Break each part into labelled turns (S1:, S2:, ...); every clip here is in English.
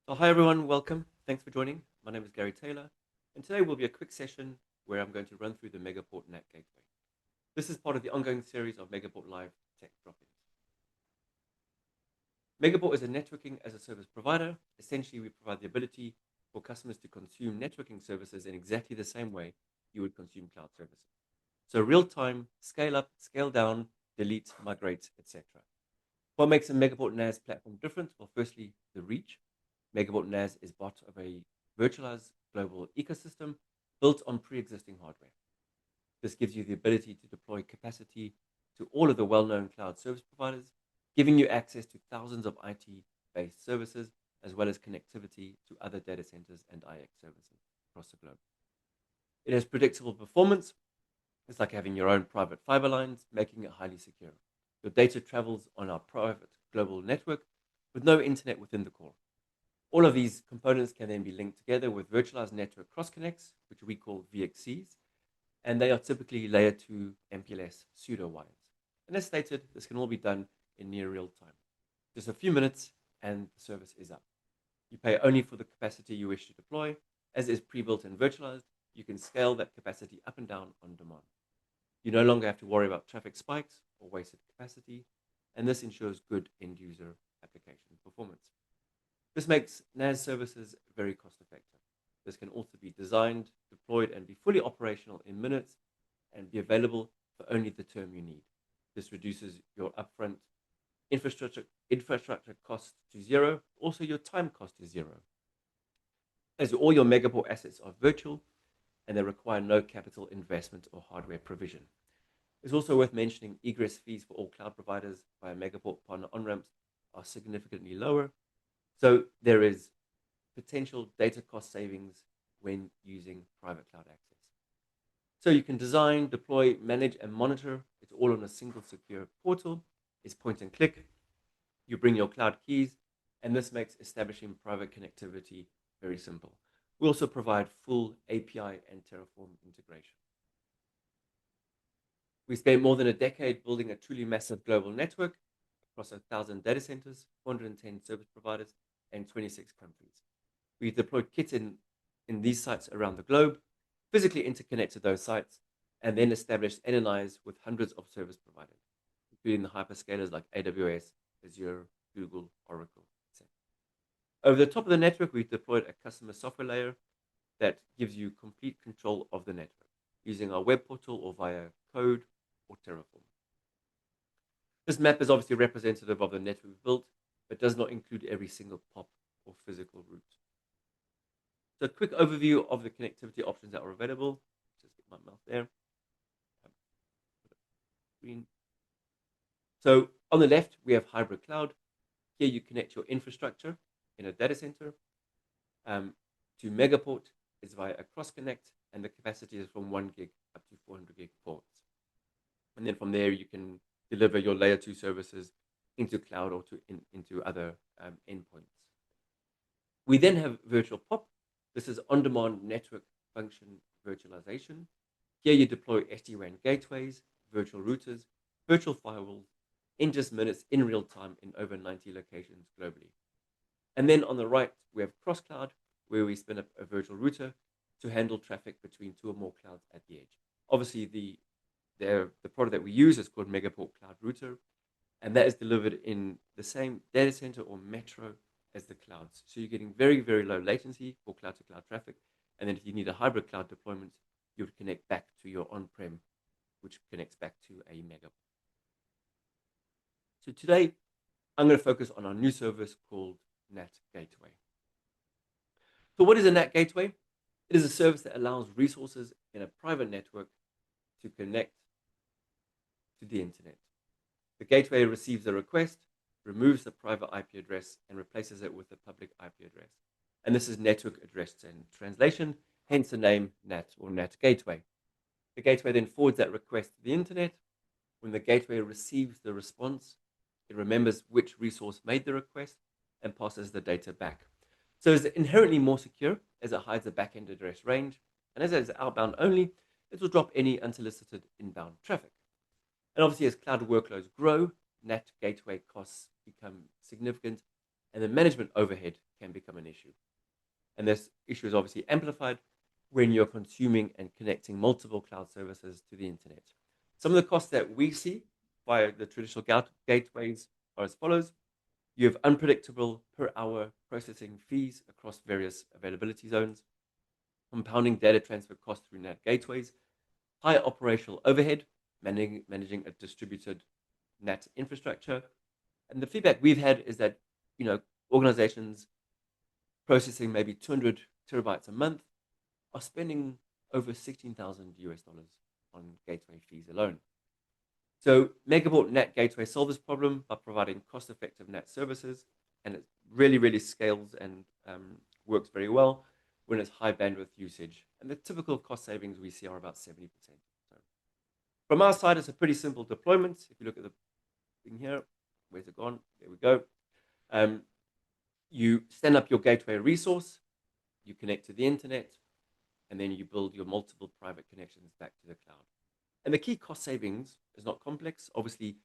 S1: So hi everyone, welcome. Thanks for joining. My name is Gary Taylor, and today will be a quick session where I'm going to run through the Megaport NAT gateway. This is part of the ongoing series of Megaport Live Tech Drop-ins. Megaport is a networking as a service provider. Essentially, we provide the ability for customers to consume networking services in exactly the same way you would consume cloud services. So real-time, scale up, scale down, delete, migrate, etc. What makes a Megaport NAS platform different? Well, firstly, the reach. Megaport NAS is part of a virtualized global ecosystem built on pre-existing hardware. This gives you the ability to deploy capacity to all of the well-known cloud service providers, giving you access to thousands of IT-based services, as well as connectivity to other data centers and IX services across the globe. It has predictable performance. It's like having your own private fiber lines, making it highly secure. Your data travels on our private global network with no internet within the core. All of these components can then be linked together with virtualized network cross-connects, which we call VXCs, and they are typically layer 2 MPLS pseudo wires. And as stated, this can all be done in near real time. Just a few minutes and the service is up. You pay only for the capacity you wish to deploy. As is pre-built and virtualized, you can scale that capacity up and down on demand. You no longer have to worry about traffic spikes or wasted capacity, and this ensures good end-user application performance. This makes NAS services very cost-effective. This can also be designed, deployed, and be fully operational in minutes and be available for only the term you need. This reduces your upfront infrastructure cost to zero. Also, your time cost is zero, as all your Megaport assets are virtual and they require no capital investment or hardware provision. It's also worth mentioning egress fees for all cloud providers via Megaport partner on-ramps are significantly lower. So there is potential data cost savings when using private cloud access. So you can design, deploy, manage, and monitor. It's all on a single secure portal. It's point and click. You bring your cloud keys, and this makes establishing private connectivity very simple. We also provide full API and Terraform integration. We spent more than a decade building a truly massive global network across 1,000 data centers, 410 service providers, and 26 countries. We deployed kits in these sites around the globe, physically interconnected those sites, and then established NNIs with hundreds of service providers, including the hyperscalers like AWS, Azure, Google, Oracle, etc. Over the top of the network, we've deployed a customer software layer that gives you complete control of the network using our web portal or via code or Terraform. This map is obviously representative of the network we've built, but does not include every single POP or physical route. So a quick overview of the connectivity options that are available. Just get my mouse there. So on the left, we have hybrid cloud. Here you connect your infrastructure in a data center to Megaport is via a cross connect, and the capacity is from 1 gig up to 400 gig ports. And then from there, you can deliver your layer 2 services into cloud or into other endpoints. We then have virtual POP. This is on-demand network function virtualization. Here you deploy SD-WAN gateways, virtual routers, virtual firewalls in just minutes in real time in over 90 locations globally. And then on the right, we have cross-cloud, where we spin up a virtual router to handle traffic between 2 or more clouds at the edge. Obviously, the product that we use is called Megaport Cloud Router, and that is delivered in the same data center or metro as the clouds. So you're getting very, very low latency for cloud-to-cloud traffic. And then if you need a hybrid cloud deployment, you would connect back to your on-prem, which connects back to a Megaport. So today, I'm going to focus on our new service called NAT Gateway. So what is a NAT Gateway? It is a service that allows resources in a private network to connect to the internet. The gateway receives a request, removes the private IP address, and replaces it with a public IP address. And this is network address and translation, hence the name NAT or NAT Gateway. The gateway then forwards that request to the internet. When the gateway receives the response, it remembers which resource made the request and passes the data back. So it's inherently more secure as it hides the backend address range. And as it is outbound only, it will drop any unsolicited inbound traffic. And obviously, as cloud workloads grow, NAT gateway costs become significant and the management overhead can become an issue. And this issue is obviously amplified when you're consuming and connecting multiple cloud services to the internet. Some of the costs that we see via the traditional gateways are as follows. You have unpredictable per hour processing fees across various availability zones, compounding data transfer costs through NAT gateways, high operational overhead, managing a distributed NAT infrastructure. And the feedback we've had is that, organizations processing maybe 200 terabytes a month are spending over 16,000 US dollars on gateway fees alone. So Megaport NAT Gateway solves this problem by providing cost-effective NAT services, and it really, really scales and works very well when it's high bandwidth usage. And the typical cost savings we see are about 70%. So from our side, it's a pretty simple deployment. If you look at the thing here, where's it gone? There we go. You stand up your gateway resource, you connect to the internet, and then you build your multiple private connections back to the cloud. And the key cost savings is not complex. Obviously,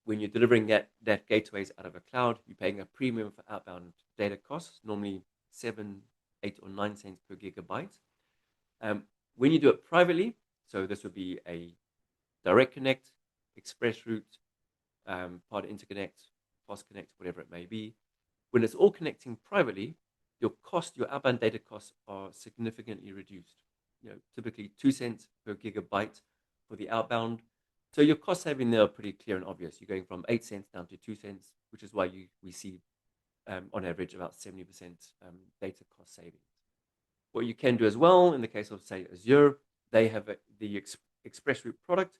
S1: when you're delivering that gateways out of a cloud, you're paying a premium for outbound data costs, normally 7, 8, or 9 cents per gigabyte. When you do it privately, so this would be a direct connect, express route, pod interconnect, fast connect, whatever it may be. When it's all connecting privately, your outbound data costs are significantly reduced. Typically 2 cents per gigabyte for the outbound. So your cost saving there are pretty clear and obvious. You're going from 8 cents down to 2 cents, which is why we see on average about 70% data cost savings. What you can do as well, in the case of, say, Azure, they have the express route product.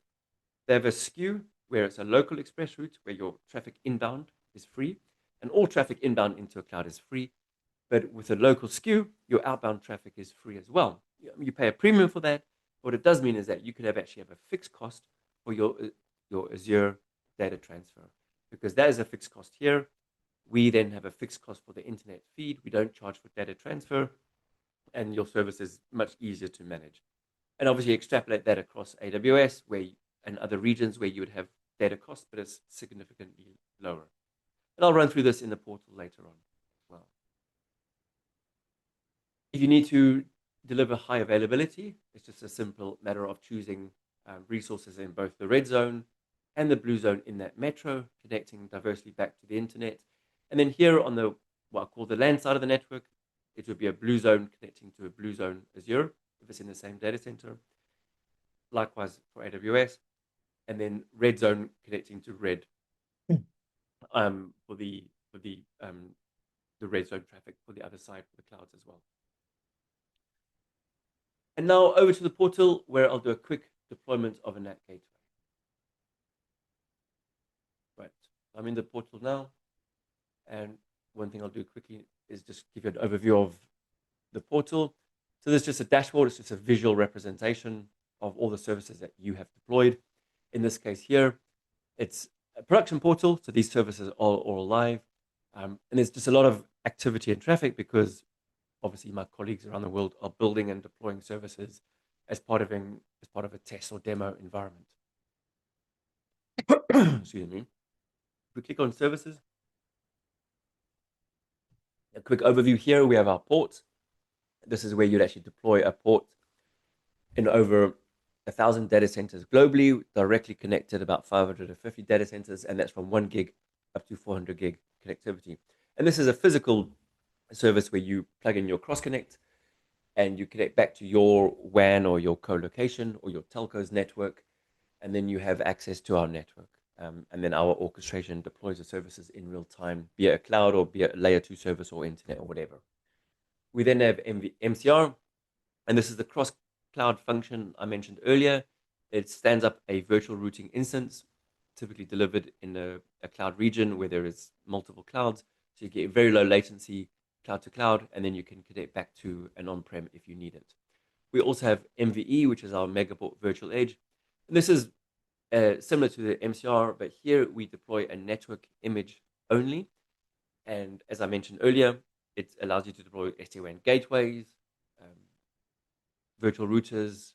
S1: They have a SKU where it's a local express route where your traffic inbound is free, and all traffic inbound into a cloud is free. But with a local SKU, your outbound traffic is free as well. You pay a premium for that. What it does mean is that you could actually have a fixed cost for your Azure data transfer, because that is a fixed cost here. We then have a fixed cost for the internet feed. We don't charge for data transfer, and your service is much easier to manage. And obviously extrapolate that across AWS and other regions where you would have data costs, but it's significantly lower. And I'll run through this in the portal later on as well. If you need to deliver high availability, it's just a simple matter of choosing resources in both the red zone and the blue zone in that metro, connecting diversely back to the internet. And then here on what I call the LAN side of the network, it would be a blue zone connecting to a blue zone Azure if it's in the same data center. Likewise for AWS, and then red zone connecting to red for the red zone traffic for the other side for the clouds as well. And now over to the portal where I'll do a quick deployment of a NAT gateway. Right, I'm in the portal now, and one thing I'll do quickly is just give you an overview of the portal. So there's just a dashboard. It's just a visual representation of all the services that you have deployed. In this case here, it's a production portal. So these services are all live. And there's just a lot of activity and traffic because obviously my colleagues around the world are building and deploying services as part of a test or demo environment. Excuse me. If we click on services, a quick overview here, we have our ports. This is where you'd actually deploy a port in over 1,000 data centers globally, directly connected about 550 data centers, and that's from 1 gig up to 400 gig connectivity. And this is a physical service where you plug in your cross connect and you connect back to your WAN or your co-location or your telco's network, and then you have access to our network. And then our orchestration deploys the services in real time, be it a cloud or be it a layer 2 service or internet or whatever. We then have MCR, and this is the cross-cloud function I mentioned earlier. It stands up a virtual routing instance, typically delivered in a cloud region where there is multiple clouds. So you get very low latency, cloud to cloud, and then you can connect back to an on-prem if you need it. We also have MVE, which is our Megaport Virtual Edge. And this is similar to the MCR, but here we deploy a network image only. And as I mentioned earlier, it allows you to deploy SD-WAN gateways, virtual routers,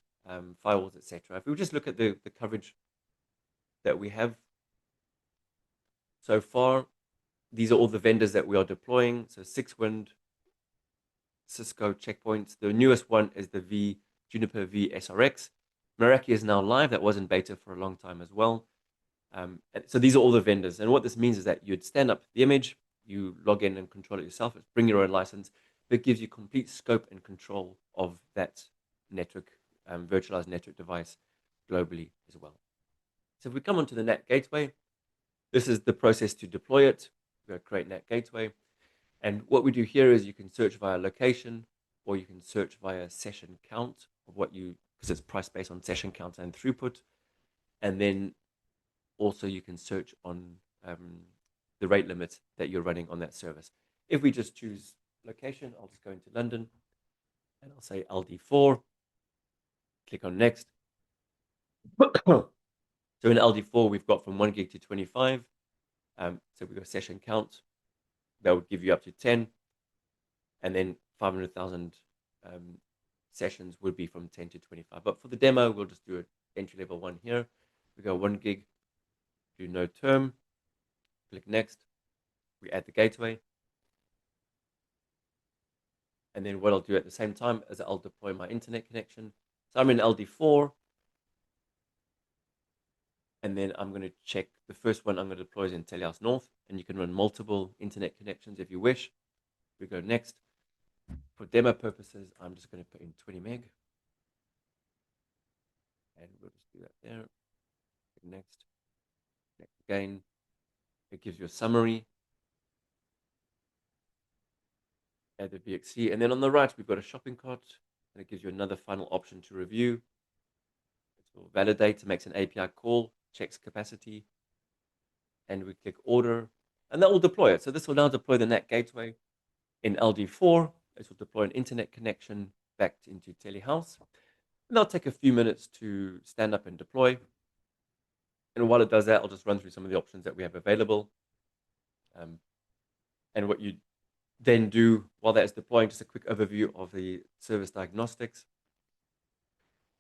S1: firewalls, etc. If we just look at the coverage that we have so far, these are all the vendors that we are deploying. So 6Wind, Cisco, Checkpoint. The newest one is the Juniper VSRX. Meraki is now live. That was in beta for a long time as well. So these are all the vendors. And what this means is that you'd stand up the image, you log in and control it yourself, bring your own license. It gives you complete scope and control of that network, virtualized network device globally as well. So if we come onto the NAT gateway, this is the process to deploy it. We go create NAT gateway. And what we do here is you can search via location, or you can search via session count of what you, because it's price based on session count and throughput. And then also you can search on the rate limit that you're running on that service. If we just choose location, I'll just go into London and I'll say LD4, click on next. So in LD4, we've got from 1 gig to 25. So we've got session count. That would give you up to 10. And then 500,000 sessions would be from 10 to 25. But for the demo, we'll just do an entry level one here. We go 1 gig, do no term, click next. We add the gateway. And then what I'll do at the same time is I'll deploy my internet connection. So I'm in LD4. And then I'm going to check the first one I'm going to deploy is in Telehouse North. And you can run multiple internet connections if you wish. We go next. For demo purposes, I'm just going to put in 20 meg. And we'll just do that there. Next. Next again. It gives you a summary. Add the VXC. And then on the right, we've got a shopping cart. And it gives you another final option to review. It will validate. It makes an API call, checks capacity. And we click order. And that will deploy it. So this will now deploy the NAT gateway in LD4. It will deploy an internet connection back into Telehouse. And that'll take a few minutes to stand up and deploy. And while it does that, I'll just run through some of the options that we have available. And what you then do while that is deploying, just a quick overview of the service diagnostics.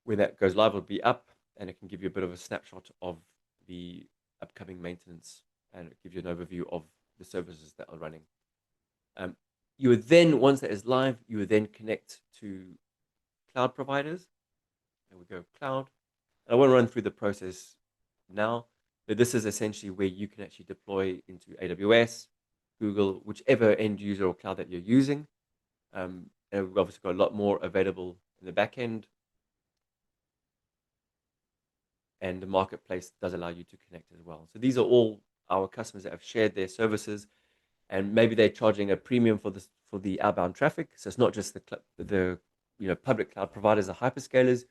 S1: When that goes live, it'll be up, and it can give you a bit of a snapshot of the upcoming maintenance, and it gives you an overview of the services that are running. You would then, once that is live, you would then connect to cloud providers. And we go cloud. And I won't run through the process now, but this is essentially where you can actually deploy into AWS, Google, whichever end user or cloud that you're using. And we've obviously got a lot more available in the back end. And the marketplace does allow you to connect as well. So these are all our customers that have shared their services, and maybe they're charging a premium for this, for the outbound traffic. So it's not just the public cloud providers, the hyperscalers.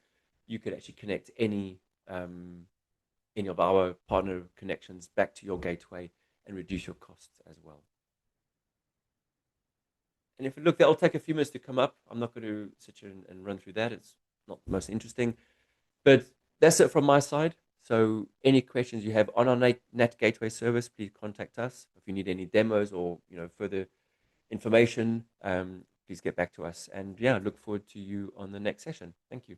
S1: You could actually connect any of our partner connections back to your gateway and reduce your costs as well. And if you look, that'll take a few minutes to come up. I'm not going to sit here and run through that. It's not the most interesting, but that's it from my side. So any questions you have on our NAT gateway service, please contact us. If you need any demos or further information, please get back to us. And yeah, look forward to you on the next session. Thank you.